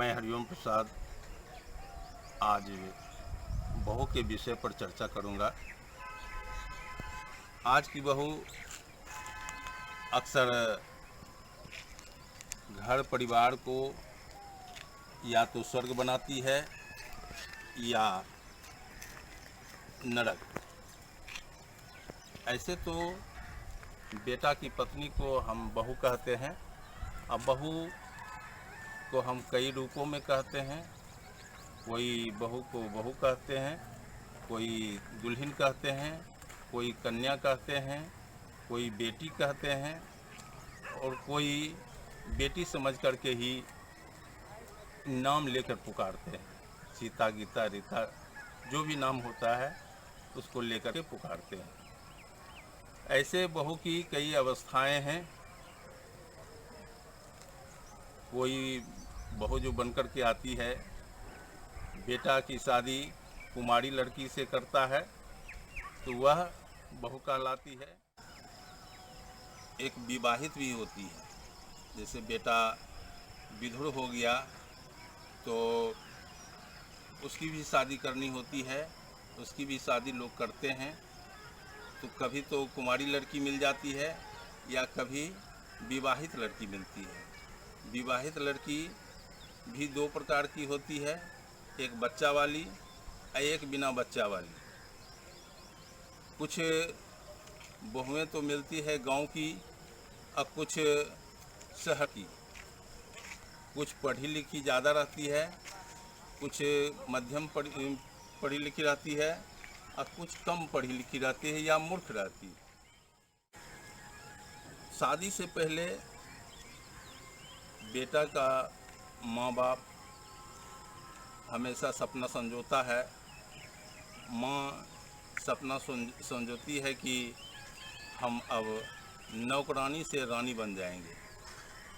मैं हरिओम प्रसाद आज बहू के विषय पर चर्चा करूंगा। आज की बहू अक्सर घर परिवार को या तो स्वर्ग बनाती है या नरक। ऐसे तो बेटा की पत्नी को हम बहू कहते हैं। अब बहू को हम कई रूपों में कहते हैं। कोई बहू को बहू कहते हैं, कोई दुल्हन कहते हैं, कोई कन्या कहते हैं, कोई बेटी कहते हैं और कोई बेटी समझ करके ही नाम लेकर पुकारते हैं। सीता, गीता, रीता, जो भी नाम होता है उसको लेकर के पुकारते हैं। ऐसे बहू की कई अवस्थाएं हैं। कोई बहू जो बनकर के आती है, बेटा की शादी कुमारी लड़की से करता है तो वह बहू कहलाती है। एक विवाहित भी होती है, जैसे बेटा विधुर हो गया तो उसकी भी शादी करनी होती है, उसकी भी शादी लोग करते हैं। तो कभी तो कुमारी लड़की मिल जाती है या कभी विवाहित लड़की मिलती है। विवाहित लड़की भी दो प्रकार की होती है, एक बच्चा वाली और एक बिना बच्चा वाली। कुछ बहुएं तो मिलती है गांव की और कुछ शहर की। कुछ पढ़ी लिखी ज़्यादा रहती है, कुछ मध्यम पढ़ी लिखी रहती है और कुछ कम पढ़ी लिखी रहती है या मूर्ख रहती है। शादी से पहले बेटा का माँ बाप हमेशा सपना संजोता है। माँ सपना संजोती है कि हम अब नौकरानी से रानी बन जाएंगे,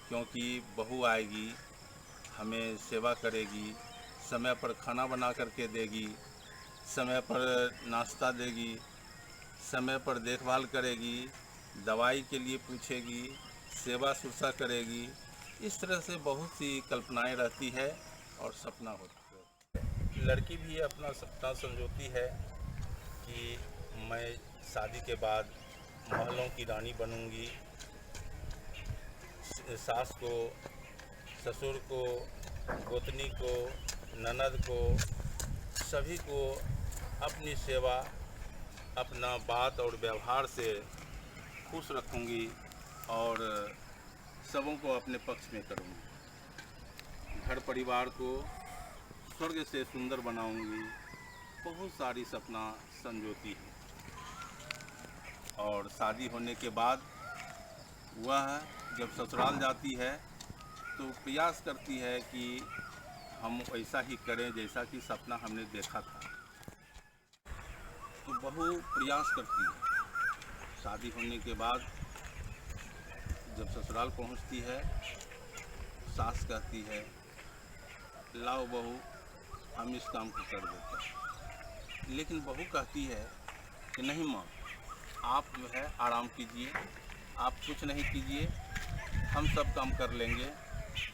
क्योंकि बहू आएगी, हमें सेवा करेगी, समय पर खाना बना करके देगी, समय पर नाश्ता देगी, समय पर देखभाल करेगी, दवाई के लिए पूछेगी, सेवा शुश्रूषा करेगी। इस तरह से बहुत सी कल्पनाएं रहती है और सपना होता है। लड़की भी अपना सपना संजोती है कि मैं शादी के बाद महलों की रानी बनूंगी, सास को, ससुर को, गोतनी को, ननद को, सभी को अपनी सेवा, अपना बात और व्यवहार से खुश रखूंगी और सबों को अपने पक्ष में करूंगी। घर परिवार को स्वर्ग से सुंदर बनाऊंगी। बहुत सारी सपना संजोती है और शादी होने के बाद वह जब ससुराल जाती है तो प्रयास करती है कि हम वैसा ही करें जैसा कि सपना हमने देखा था। तो बहू प्रयास करती है। शादी होने के बाद जब ससुराल पहुंचती है, सास कहती है लाओ बहू हम इस काम को कर देते हैं। लेकिन बहू कहती है कि नहीं माँ, आप जो है आराम कीजिए, आप कुछ नहीं कीजिए, हम सब काम कर लेंगे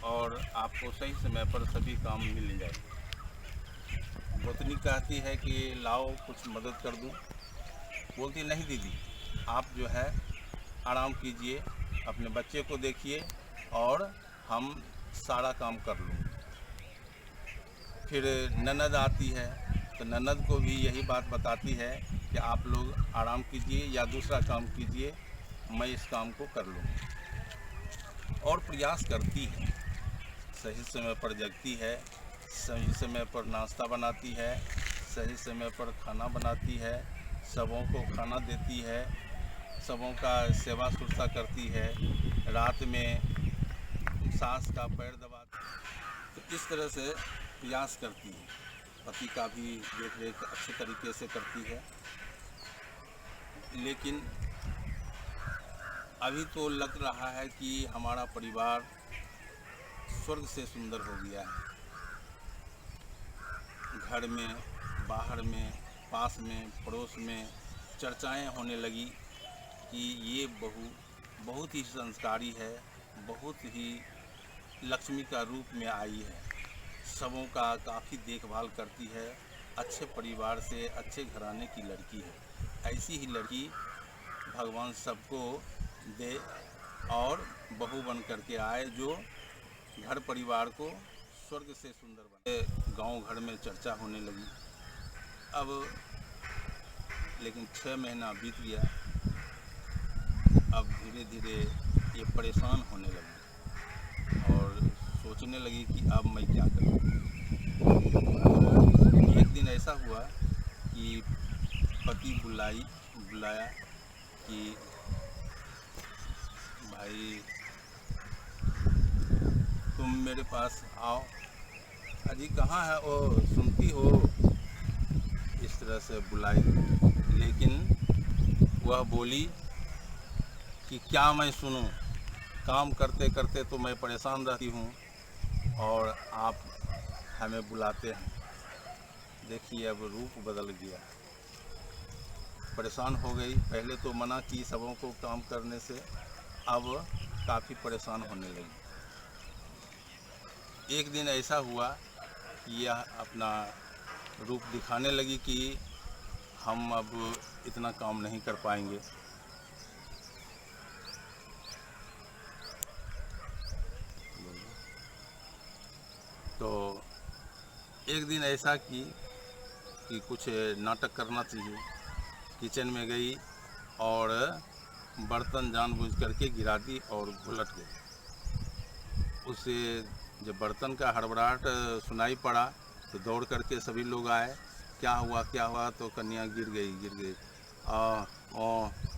और आपको सही समय पर सभी काम मिल जाएंगे। गोतनी कहती है कि लाओ कुछ मदद कर दूं। बोलती नहीं दीदी, आप जो है आराम कीजिए, अपने बच्चे को देखिए और हम सारा काम कर लूँगी। फिर ननद आती है तो ननद को भी यही बात बताती है कि आप लोग आराम कीजिए या दूसरा काम कीजिए, मैं इस काम को कर लूँगी। और प्रयास करती है, सही समय पर जगती है, सही समय पर नाश्ता बनाती है, सही समय पर खाना बनाती है, सबों को खाना देती है, सबों का सेवा शुश्रूषा करती है, रात में सास का पैर दबाती है। तो इस तरह से प्रयास करती है। पति का भी देख रेख अच्छे तरीके से करती है। लेकिन अभी तो लग रहा है कि हमारा परिवार स्वर्ग से सुंदर हो गया है। घर में, बाहर में, पास में, पड़ोस में चर्चाएं होने लगी कि ये बहू बहुत ही संस्कारी है, बहुत ही लक्ष्मी का रूप में आई है। सबों का काफ़ी देखभाल करती है। अच्छे परिवार से, अच्छे घराने की लड़की है। ऐसी ही लड़की भगवान सबको दे और बहू बन करके आए, जो घर परिवार को स्वर्ग से सुंदर बने। गांव घर में चर्चा होने लगी। अब लेकिन 6 महीना बीत गया। अब धीरे धीरे ये परेशान होने लगी और सोचने लगी कि अब मैं क्या करूं। एक दिन ऐसा हुआ कि पति बुलाया कि भाई तुम मेरे पास आओ। अजी कहाँ है? ओ सुनती हो? इस तरह से बुलाई, लेकिन वह बोली कि क्या मैं सुनूं, काम करते करते तो मैं परेशान रहती हूँ और आप हमें बुलाते हैं। देखिए अब रूप बदल गया, परेशान हो गई। पहले तो मना की सबों को काम करने से, अब काफ़ी परेशान होने लगी। एक दिन ऐसा हुआ कि यह अपना रूप दिखाने लगी कि हम अब इतना काम नहीं कर पाएंगे। तो एक दिन ऐसा कि कुछ नाटक करना चाहिए। किचन में गई और बर्तन जानबूझ करके गिरा दी और उलट गई। उसे जब बर्तन का हड़बड़ाहट सुनाई पड़ा तो दौड़ करके सभी लोग आए। क्या हुआ? तो कन्या गिर गई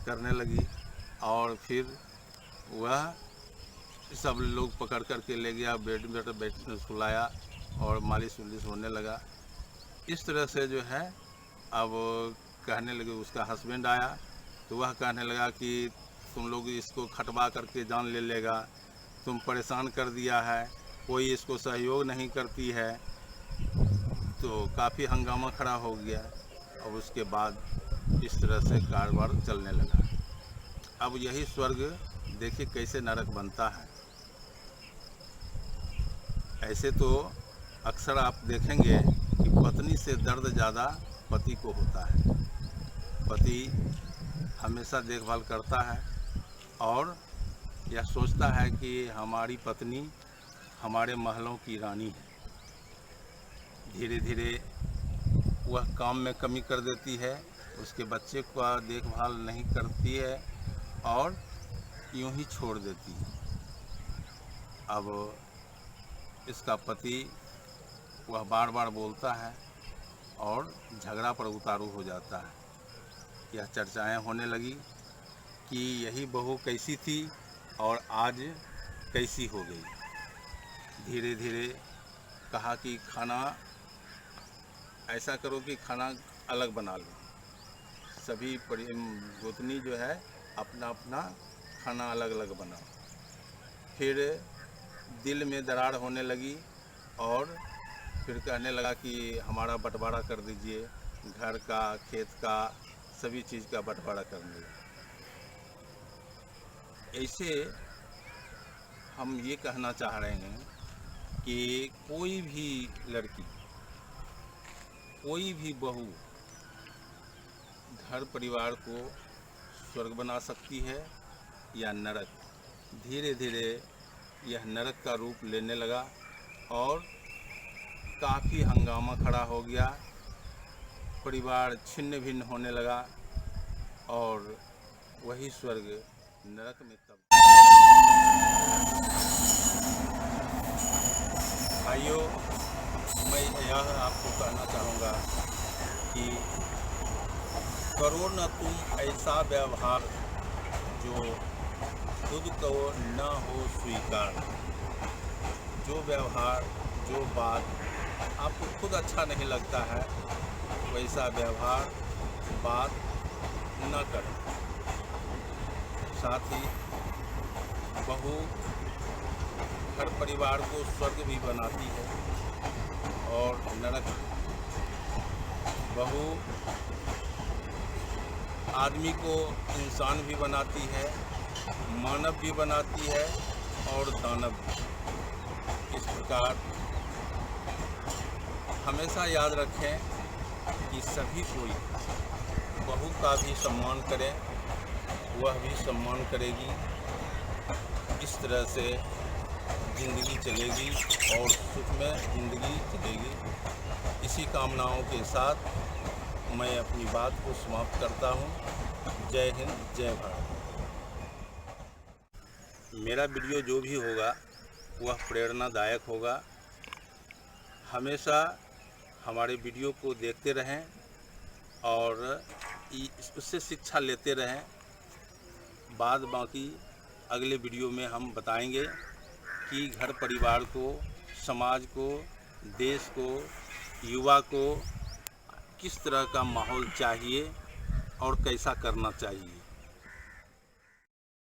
करने लगी। और फिर वह सब लोग पकड़ करके ले गया, बेड में सुलाया और मालिश उलिश होने लगा। इस तरह से जो है अब कहने लगे। उसका हस्बैंड आया तो वह कहने लगा कि तुम लोग इसको खटवा करके जान ले लेगा, तुम परेशान कर दिया है, कोई इसको सहयोग नहीं करती है। तो काफ़ी हंगामा खड़ा हो गया और उसके बाद इस तरह से कारोबार चलने लगा। अब यही स्वर्ग देखिए कैसे नरक बनता है। ऐसे तो अक्सर आप देखेंगे कि पत्नी से दर्द ज़्यादा पति को होता है। पति हमेशा देखभाल करता है और यह सोचता है कि हमारी पत्नी हमारे महलों की रानी है। धीरे धीरे वह काम में कमी कर देती है, उसके बच्चे का देखभाल नहीं करती है और यूं ही छोड़ देती है। अब इसका पति वह बार बार बोलता है और झगड़ा पर उतारू हो जाता है। यह चर्चाएं होने लगी कि यही बहू कैसी थी और आज कैसी हो गई। धीरे धीरे कहा कि खाना ऐसा करो कि खाना अलग बना लो। सभी गोतनी जो है अपना अपना खाना अलग अलग बनाओ। फिर दिल में दरार होने लगी और फिर कहने लगा कि हमारा बंटवारा कर दीजिए, घर का, खेत का, सभी चीज़ का बंटवारा करने लगा। ऐसे हम ये कहना चाह रहे हैं कि कोई भी लड़की, कोई भी बहू घर परिवार को स्वर्ग बना सकती है या नरक। धीरे धीरे यह नरक का रूप लेने लगा और काफ़ी हंगामा खड़ा हो गया। परिवार छिन्न भिन्न होने लगा और वही स्वर्ग नरक में तब। भाइयों, मैं यह आपको कहना चाहूँगा कि करो न तुम ऐसा व्यवहार जो खुद को न हो स्वीकार। जो व्यवहार, जो बात आपको खुद अच्छा नहीं लगता है, वैसा व्यवहार, बात न करें। साथ ही बहू घर परिवार को स्वर्ग भी बनाती है और नरक। बहू आदमी को इंसान भी बनाती है, मानव भी बनाती है और दानव भी। इस प्रकार हमेशा याद रखें कि सभी कोई बहू का भी सम्मान करें, वह भी सम्मान करेगी। इस तरह से ज़िंदगी चलेगी और सुख में ज़िंदगी चलेगी। इसी कामनाओं के साथ मैं अपनी बात को समाप्त करता हूँ। जय हिंद, जय भारत। मेरा वीडियो जो भी होगा वह प्रेरणादायक होगा। हमेशा हमारे वीडियो को देखते रहें और उससे शिक्षा लेते रहें। बाद बाकी अगले वीडियो में हम बताएंगे कि घर परिवार को, समाज को, देश को, युवा को किस तरह का माहौल चाहिए और कैसा करना चाहिए।